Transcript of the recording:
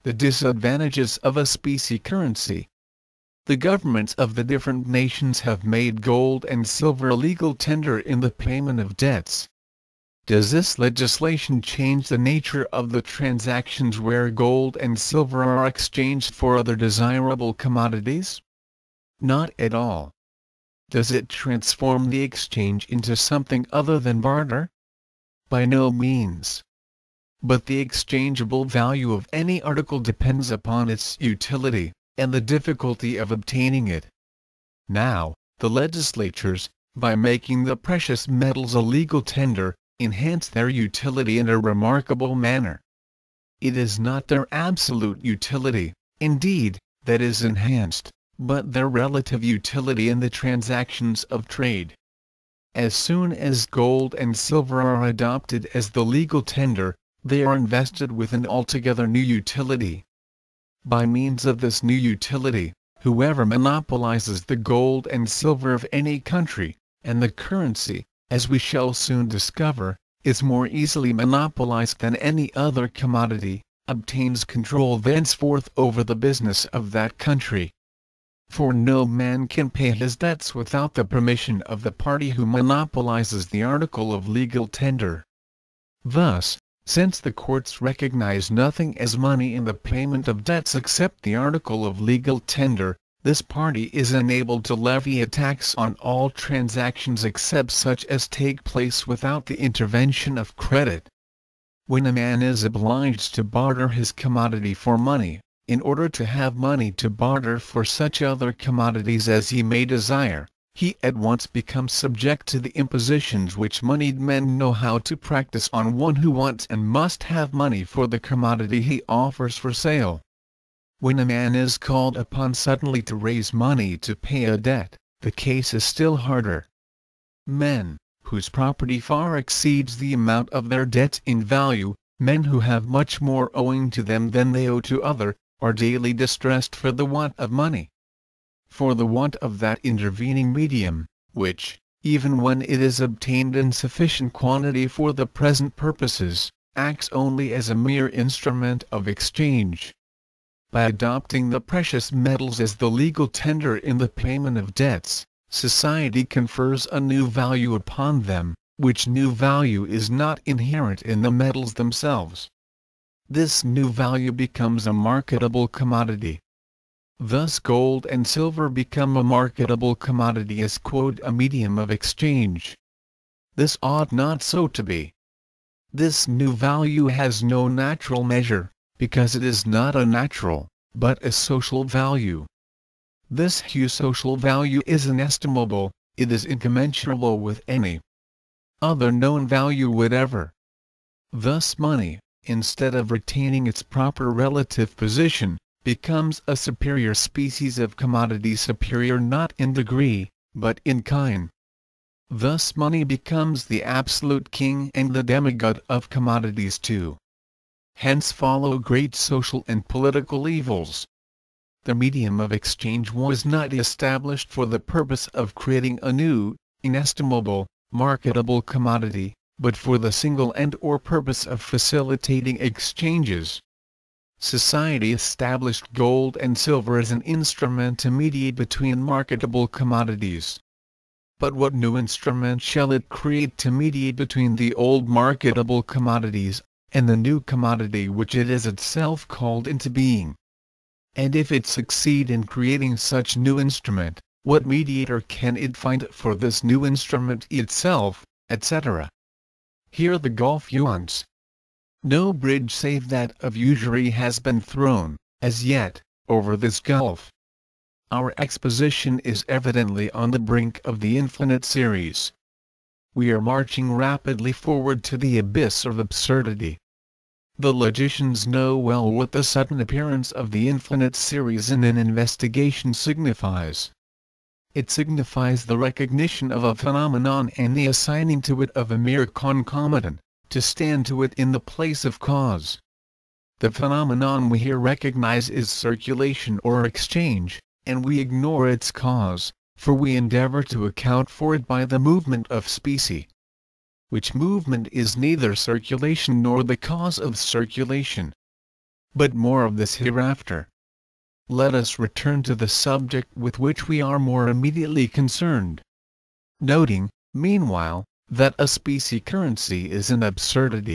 The disadvantages of a specie currency. The governments of the different nations have made gold and silver a legal tender in the payment of debts. Does this legislation change the nature of the transactions where gold and silver are exchanged for other desirable commodities? Not at all. Does it transform the exchange into something other than barter? By no means. But the exchangeable value of any article depends upon its utility, and the difficulty of obtaining it. Now, the legislatures, by making the precious metals a legal tender, enhance their utility in a remarkable manner. It is not their absolute utility, indeed, that is enhanced, but their relative utility in the transactions of trade. As soon as gold and silver are adopted as the legal tender, they are invested with an altogether new utility. By means of this new utility, whoever monopolizes the gold and silver of any country, and the currency, as we shall soon discover, is more easily monopolized than any other commodity, obtains control thenceforth over the business of that country. For no man can pay his debts without the permission of the party who monopolizes the article of legal tender. Thus, since the courts recognize nothing as money in the payment of debts except the article of legal tender, this party is enabled to levy a tax on all transactions except such as take place without the intervention of credit. When a man is obliged to barter his commodity for money, in order to have money to barter for such other commodities as he may desire, he at once becomes subject to the impositions which moneyed men know how to practice on one who wants and must have money for the commodity he offers for sale. When a man is called upon suddenly to raise money to pay a debt, the case is still harder. Men, whose property far exceeds the amount of their debts in value, men who have much more owing to them than they owe to others, are daily distressed for the want of money. For the want of that intervening medium, which, even when it is obtained in sufficient quantity for the present purposes, acts only as a mere instrument of exchange. By adopting the precious metals as the legal tender in the payment of debts, society confers a new value upon them, which new value is not inherent in the metals themselves. This new value becomes a marketable commodity. Thus gold and silver become a marketable commodity as a medium of exchange. This ought not so to be. This new value has no natural measure, because it is not a natural, but a social value. This social value is inestimable, it is incommensurable with any other known value whatever. Thus money, instead of retaining its proper relative position, becomes a superior species of commodity, superior not in degree, but in kind. Thus money becomes the absolute king and the demigod of commodities too. Hence follow great social and political evils. The medium of exchange was not established for the purpose of creating a new, inestimable, marketable commodity, but for the single end or purpose of facilitating exchanges. Society established gold and silver as an instrument to mediate between marketable commodities. But what new instrument shall it create to mediate between the old marketable commodities, and the new commodity which it is itself called into being? And if it succeed in creating such new instrument, what mediator can it find for this new instrument itself, etc.? Here the gulf yawns. No bridge save that of usury has been thrown, as yet, over this gulf. Our exposition is evidently on the brink of the infinite series. We are marching rapidly forward to the abyss of absurdity. The logicians know well what the sudden appearance of the infinite series in an investigation signifies. It signifies the recognition of a phenomenon and the assigning to it of a mere concomitant, to stand to it in the place of cause. The phenomenon we here recognize is circulation or exchange, and we ignore its cause, for we endeavor to account for it by the movement of specie, which movement is neither circulation nor the cause of circulation. but more of this hereafter. Let us return to the subject with which we are more immediately concerned. Noting, meanwhile, that a specie currency is an absurdity,